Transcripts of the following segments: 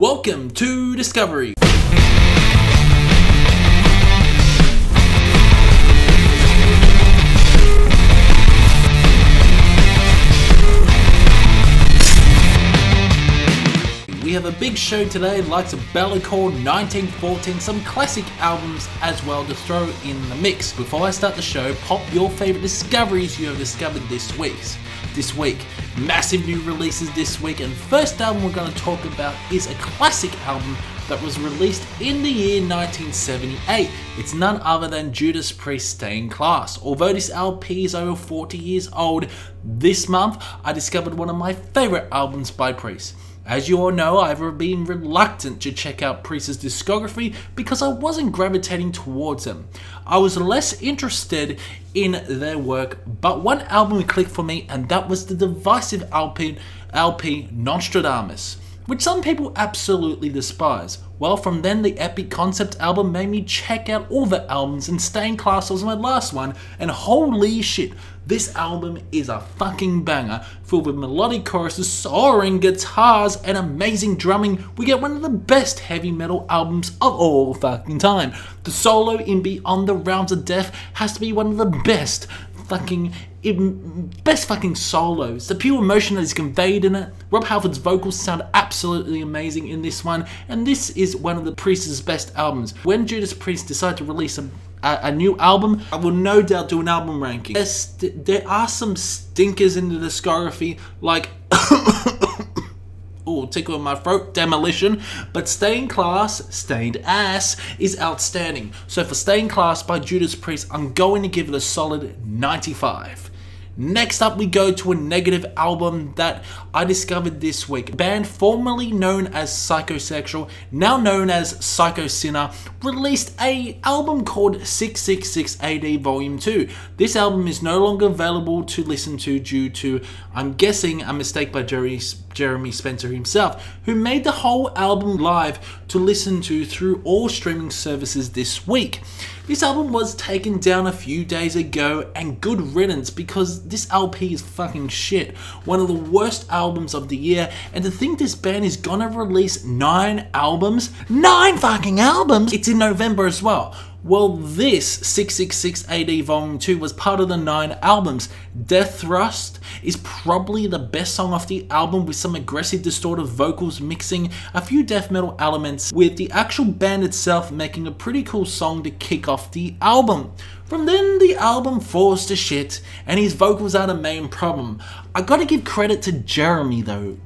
Welcome to Discovery. We have a big show today, likes of Bellacor, 1914, some classic albums as well to throw in the mix. Before I start the show, pop your favourite discoveries you have discovered this week. Massive new releases this week, and first album we're going to talk about is a classic album that was released in the year 1978. It's none other than Judas Priest Stained Class. Although this LP is over 40 years old, this month I discovered one of my favourite albums by Priest. As you all know, I've been reluctant to check out Priest's discography because I wasn't gravitating towards them. I was less interested in their work, but one album clicked for me, and that was the divisive LP Nostradamus, which some people absolutely despise. Well, from then the epic concept album made me check out all the albums, and Stained Class was my last one, and holy shit, this album is a fucking banger, filled with melodic choruses, soaring guitars, and amazing drumming. We get one of the best heavy metal albums of all fucking time. The solo in Beyond the Realms of Death has to be one of the best fucking solos. The pure emotion that is conveyed in it. Rob Halford's vocals sound absolutely amazing in this one, and this is one of the Priest's best albums. When Judas Priest decided to release a new album, I will no doubt do an album ranking. There are some stinkers in the discography, like oh, tickle in my throat, Demolition, but Stained Class, Stained Ass, is outstanding. So for Stained Class by Judas Priest, I'm going to give it a solid 95. Next up, we go to a negative album that I discovered this week. A band formerly known as Psychosexual, now known as Synner, released an album called 666 AD Volume 2. This album is no longer available to listen to due to, I'm guessing, a mistake by Jeremy Spencer himself, who made the whole album live to listen to through all streaming services this week. This album was taken down a few days ago, and good riddance, because this LP is fucking shit. One of the worst albums of the year, and to think this band is gonna release 9 albums? 9 fucking albums! It's in November as well. Well, this 666 AD Volume 2 was part of the 9 albums. Death Thrust is probably the best song off the album, with some aggressive distorted vocals mixing a few death metal elements, with the actual band itself making a pretty cool song to kick off the album. From then, the album falls to shit, and his vocals are the main problem. I gotta give credit to Jeremy though.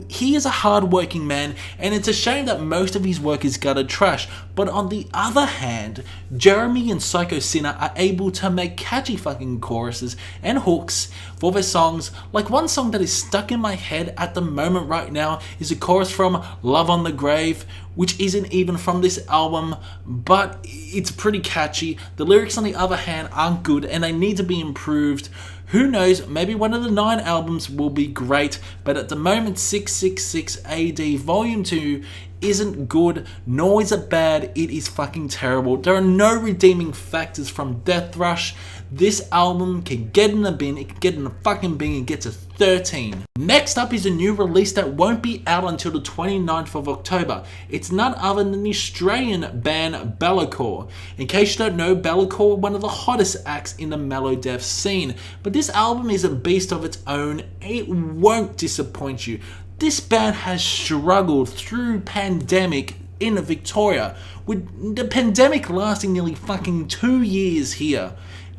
He is a hard-working man, and it's a shame that most of his work is gutter trash. But on the other hand, Jeremy and Synner are able to make catchy fucking choruses and hooks for their songs. Like, one song that is stuck in my head at the moment right now is a chorus from Love on the Grave, which isn't even from this album, but it's pretty catchy. The lyrics, on the other hand, aren't good, and they need to be improved. Who knows, maybe one of the 9 albums will be great, but at the moment 666 AD Volume 2 isn't good, nor is it bad, it is fucking terrible. There are no redeeming factors from Death Rush. This album can get in the bin, it can get in the fucking bin and get to 13. Next up is a new release that won't be out until the 29th of October. It's none other than the Australian band Bellacor. In case you don't know, Bellacor are one of the hottest acts in the melodeath scene. But this album is a beast of its own. It won't disappoint you. This band has struggled through pandemic in Victoria, with the pandemic lasting nearly fucking 2 years here.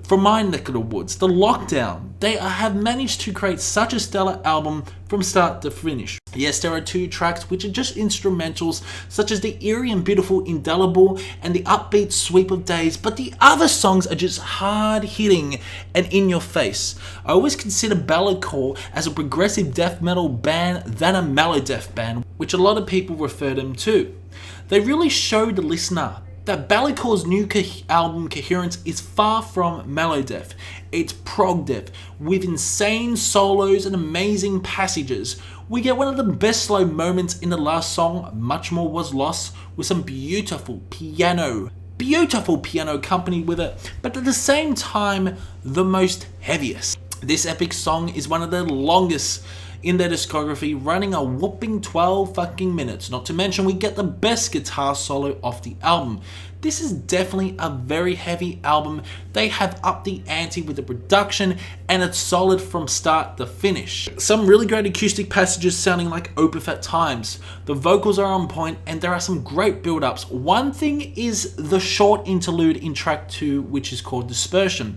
From my neck of the woods, the lockdown, they have managed to create such a stellar album from start to finish. Yes, there are 2 tracks which are just instrumentals, such as the eerie and beautiful Indelible and the upbeat Sweep of Days, but the other songs are just hard-hitting and in your face. I always consider Bellacor as a progressive death metal band than a melodeath band, which a lot of people refer them to. They really show the listener that Bellacor's new album Coherence is far from melodeath. It's prog death, with insane solos and amazing passages. We get one of the best slow moments in the last song, Much More Was Lost, with some beautiful piano accompanied with it, but at the same time, the most heaviest. This epic song is one of the longest in their discography, running a whopping 12 fucking minutes. Not to mention we get the best guitar solo off the album. This is definitely a very heavy album. They have upped the ante with the production and it's solid from start to finish. Some really great acoustic passages sounding like Opeth at times. The vocals are on point and there are some great build-ups. One thing is the short interlude in track 2, which is called Dispersion.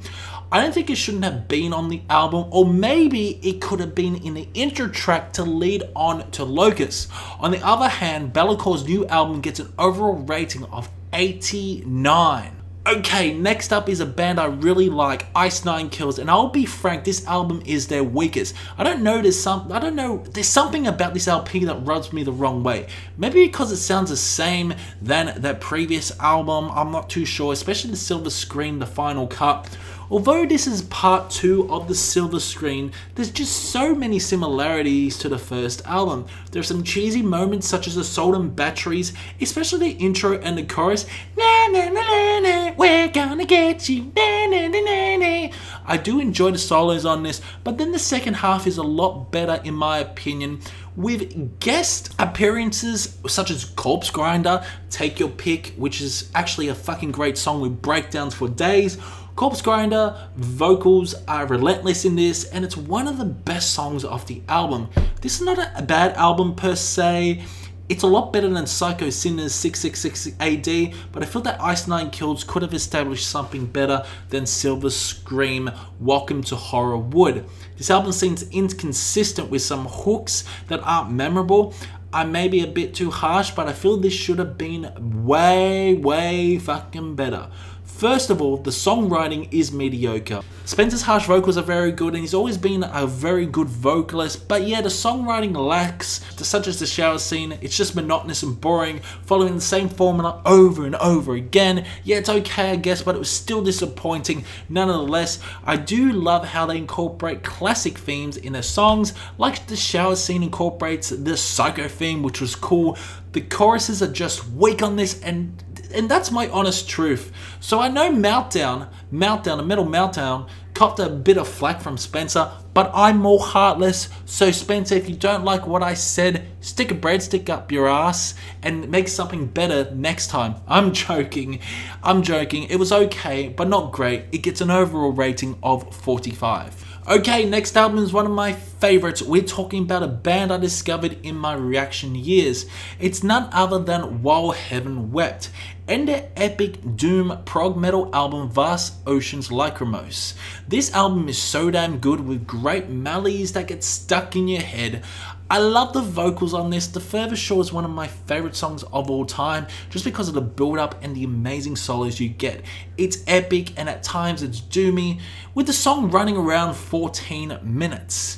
I don't think it shouldn't have been on the album, or maybe it could have been in the intro track to lead on to Locust. On the other hand, Bellacor's new album gets an overall rating of 89. Okay, next up is a band I really like, Ice Nine Kills, and I'll be frank, this album is their weakest. There's something about this LP that rubs me the wrong way. Maybe because it sounds the same than their previous album, I'm not too sure, especially the Silver Screen, the final cut. Although this is part 2 of the Silver Screen, there's just so many similarities to the first album. There's some cheesy moments such as the Salt and Batteries, especially the intro and the chorus. Na na na na na, we're gonna get you. Na na na na na. I do enjoy the solos on this, but then the second half is a lot better in my opinion, with guest appearances such as Corpse Grinder, Take Your Pick, which is actually a fucking great song with breakdowns for days. Corpse Grinder vocals are relentless in this, and it's one of the best songs off the album. This is not a bad album per se. It's a lot better than Psycho Sinner's 666 AD, but I feel that Ice Nine Kills could have established something better than Silver Scream, Welcome to Horrorwood. This album seems inconsistent with some hooks that aren't memorable. I may be a bit too harsh, but I feel this should have been way fucking better. First of all, the songwriting is mediocre. Spencer's harsh vocals are very good and he's always been a very good vocalist, but yeah, the songwriting lacks, such as the shower scene. It's just monotonous and boring, following the same formula over and over again. Yeah, it's okay I guess, but it was still disappointing nonetheless. I do love how they incorporate classic themes in their songs, like the shower scene incorporates the Psycho theme, which was cool. The choruses are just weak on this, and that's my honest truth. So I know Meltdown, a Metal Meltdown, copped a bit of flack from Spencer, but I'm more heartless. So Spencer, if you don't like what I said, stick a breadstick up your ass and make something better next time. I'm joking. It was okay, but not great. It gets an overall rating of 45. Okay, next album is one of my favorites. We're talking about a band I discovered in my reaction years. It's none other than While Heaven Wept, and their epic doom prog metal album Vast Oceans Lachrymose. This album is so damn good with great melodies that get stuck in your head. I love the vocals on this. The Furthest Shore is one of my favorite songs of all time just because of the build up and the amazing solos you get. It's epic and at times it's doomy, with the song running around 14 minutes.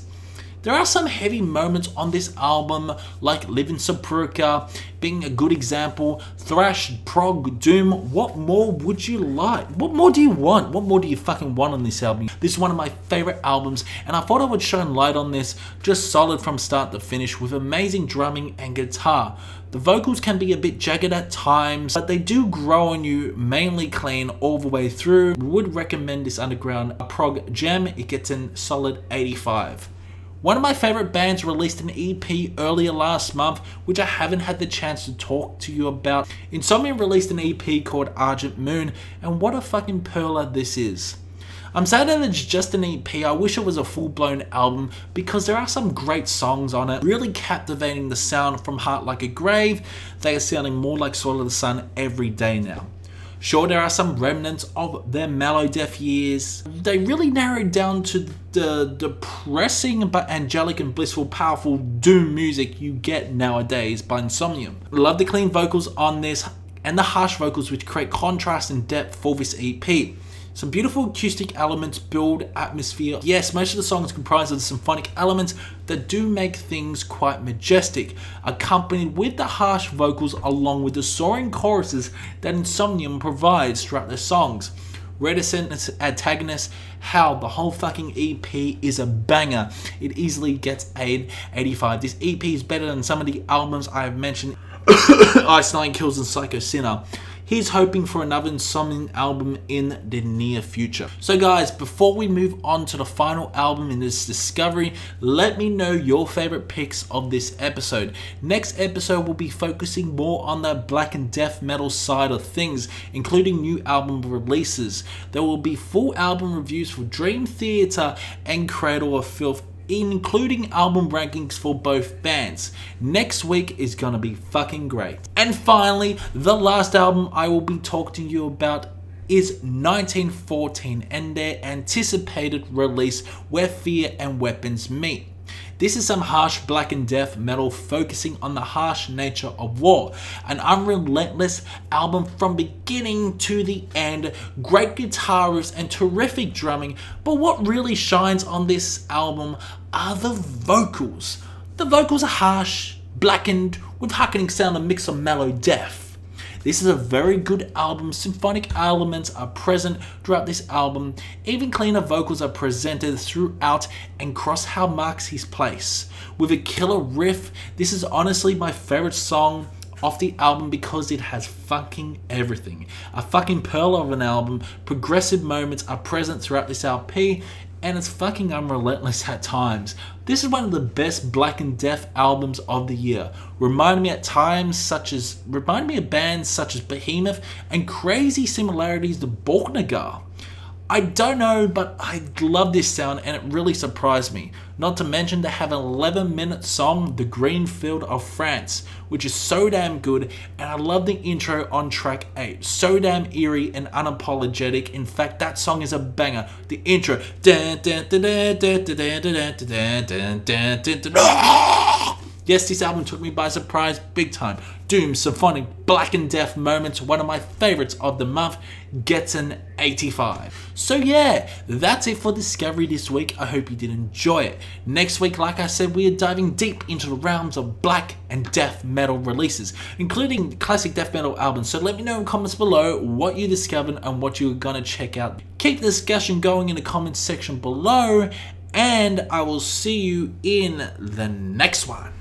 There are some heavy moments on this album, like Live in Sapruka being a good example. Thrash, prog, doom, what more would you like? What more do you want? What more do you fucking want on this album? This is one of my favorite albums, and I thought I would shine light on this. Just solid from start to finish with amazing drumming and guitar. The vocals can be a bit jagged at times, but they do grow on you mainly clean all the way through. Would recommend this underground prog gem. It gets in solid 85. One of my favorite bands released an EP earlier last month, which I haven't had the chance to talk to you about. Insomnium released an EP called Argent Moon, and what a fucking perler this is. I'm sad that it's just an EP. I wish it was a full-blown album because there are some great songs on it, really captivating the sound from Heart Like a Grave. They are sounding more like Soil of the Sun every day now. Sure, there are some remnants of their mellow death years. They really narrowed down to the depressing but angelic and blissful, powerful doom music you get nowadays by Insomnium. Love the clean vocals on this and the harsh vocals which create contrast and depth for this EP. Some beautiful acoustic elements build atmosphere. Yes, most of the songs comprise of the symphonic elements that do make things quite majestic, accompanied with the harsh vocals along with the soaring choruses that Insomnium provides throughout their songs. Reticent Antagonist, how the whole fucking EP is a banger. It easily gets 85. This EP is better than some of the albums I have mentioned, Ice Nine Kills and Psycho Sinner. he's hoping for another Insomnium album in the near future. So guys, before we move on to the final album in this discovery, let me know your favorite picks of this episode. Next episode will be focusing more on the black and death metal side of things, including new album releases. There will be full album reviews for Dream Theater and Cradle of Filth, including album rankings for both bands. Next week is gonna be fucking great. And finally, the last album I will be talking to you about is 1914 and their anticipated release, Where Fear and Weapons Meet. This is some harsh black and death metal focusing on the harsh nature of war. An unrelentless album from beginning to the end, great guitar riffs and terrific drumming, but what really shines on this album are the vocals. The vocals are harsh, blackened, with harkening sound and mix of mellow death. This is a very good album. Symphonic elements are present throughout this album. Even cleaner vocals are presented throughout, and Crosshell marks his place. With a killer riff, this is honestly my favorite song off the album because it has fucking everything. A fucking pearl of an album. Progressive moments are present throughout this LP, and it's fucking unrelentless at times. This is one of the best black and death albums of the year. Remind me of bands such as Behemoth and crazy similarities to Borknagar. I don't know, but I love this sound and it really surprised me. Not to mention they have an 11-minute song, The Green Field of France, which is so damn good, and I love the intro on track 8. So damn eerie and unapologetic. In fact, that song is a banger. The intro. Yes, this album took me by surprise big time. Doom, symphonic, black and death moments, one of my favorites of the month, gets an 85. So yeah, that's it for Discovery this week. I hope you did enjoy it. Next week, like I said, we are diving deep into the realms of black and death metal releases, including classic death metal albums. So let me know in the comments below what you discovered and what you're gonna check out. Keep the discussion going in the comments section below, and I will see you in the next one.